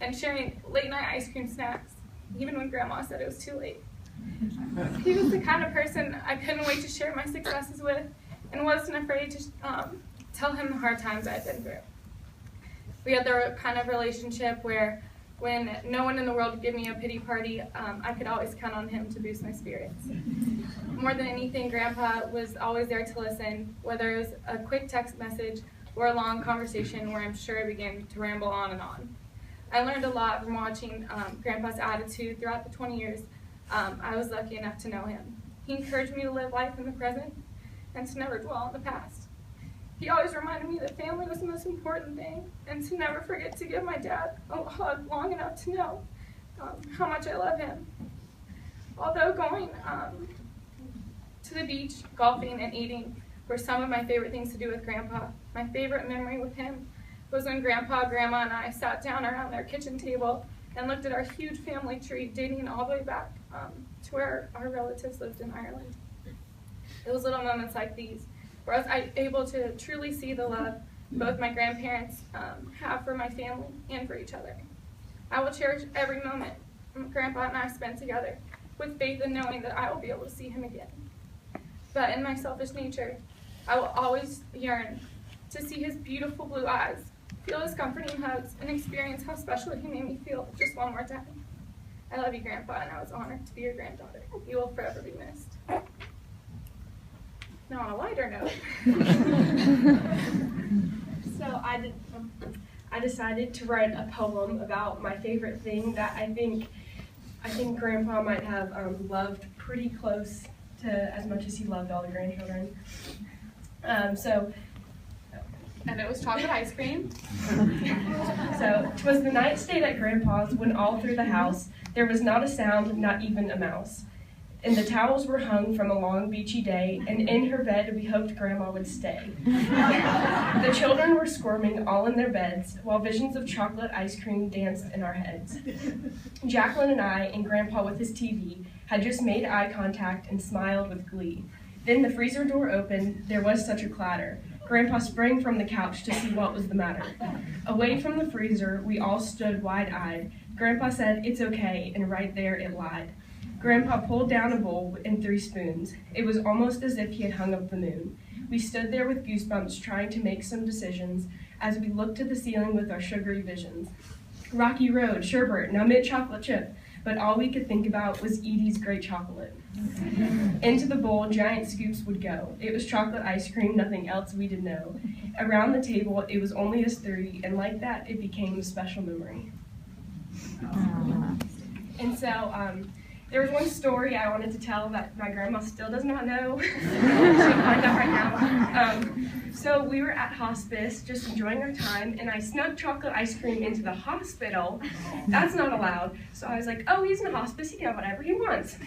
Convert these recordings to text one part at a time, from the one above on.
and sharing late night ice cream snacks, even when Grandma said it was too late. He was the kind of person I couldn't wait to share my successes with, and wasn't afraid to tell him the hard times I'd been through. We had the kind of relationship where when no one in the world would give me a pity party, I could always count on him to boost my spirits. More than anything, Grandpa was always there to listen, whether it was a quick text message or a long conversation where I'm sure I began to ramble on and on. I learned a lot from watching Grandpa's attitude throughout the 20 years I was lucky enough to know him. He encouraged me to live life in the present and to never dwell on the past. He always reminded me that family was the most important thing, and to never forget to give my dad a hug long enough to know how much I love him. Although going to the beach, golfing, and eating were some of my favorite things to do with Grandpa, my favorite memory with him was when Grandpa, Grandma, and I sat down around their kitchen table and looked at our huge family tree dating all the way back to where our relatives lived in Ireland. It was little moments like these where I was able to truly see the love both my grandparents have for my family and for each other. I will cherish every moment Grandpa and I spent together with faith in knowing that I will be able to see him again. But in my selfish nature, I will always yearn to see his beautiful blue eyes, feel his comforting hugs, and experience how special he made me feel just one more time. I love you, Grandpa, and I was honored to be your granddaughter. You will forever be missed. Now on a lighter note. So I decided to write a poem about my favorite thing that I think Grandpa might have loved pretty close to as much as he loved all the grandchildren. And it was chocolate ice cream. So, 'twas the night stayed at Grandpa's when all through the house there was not a sound, not even a mouse. And the towels were hung from a long beachy day, and in her bed we hoped Grandma would stay. The children were squirming all in their beds, while visions of chocolate ice cream danced in our heads. Jacqueline and I, and Grandpa with his TV, had just made eye contact and smiled with glee. Then the freezer door opened, there was such a clatter. Grandpa sprang from the couch to see what was the matter. Away from the freezer, we all stood wide-eyed. Grandpa said, "It's okay," and right there it lied. Grandpa pulled down a bowl and 3 spoons. It was almost as if he had hung up the moon. We stood there with goosebumps trying to make some decisions as we looked to the ceiling with our sugary visions. Rocky Road, sherbet, now mint chocolate chip, but all we could think about was Edie's great chocolate. Into the bowl, giant scoops would go. It was chocolate ice cream, nothing else we did know. Around the table, it was only us 3, and like that, it became a special memory. And so, there was one story I wanted to tell that my grandma still does not know. She'll find out right now. So we were at hospice, just enjoying our time, and I snuck chocolate ice cream into the hospital. That's not allowed. So I was like, oh, he's in hospice, he can have whatever he wants.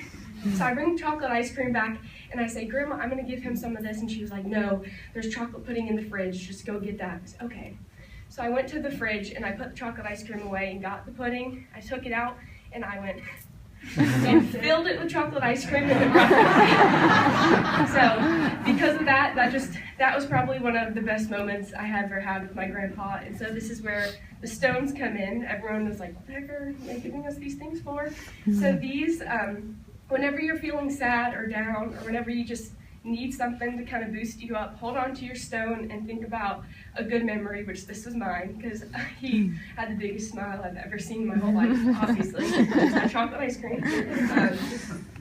So I bring chocolate ice cream back, and I say, Grandma, I'm gonna give him some of this, and she was like, no, there's chocolate pudding in the fridge, just go get that. I said, okay. So I went to the fridge, and I put the chocolate ice cream away and got the pudding. I took it out, and I went, and filled it with chocolate ice cream and then brought it. So because of that, that was probably one of the best moments I ever had with my grandpa. And so this is where the stones come in. Everyone was like, what the heck are they giving us these things for? So these, whenever you're feeling sad or down, or whenever you just need something to kind of boost you up, hold on to your stone and think about a good memory, which this was mine, because he had the biggest smile I've ever seen in my whole life, obviously. It's chocolate ice cream.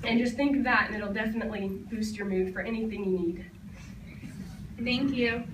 And just think of that, and it'll definitely boost your mood for anything you need. Thank you.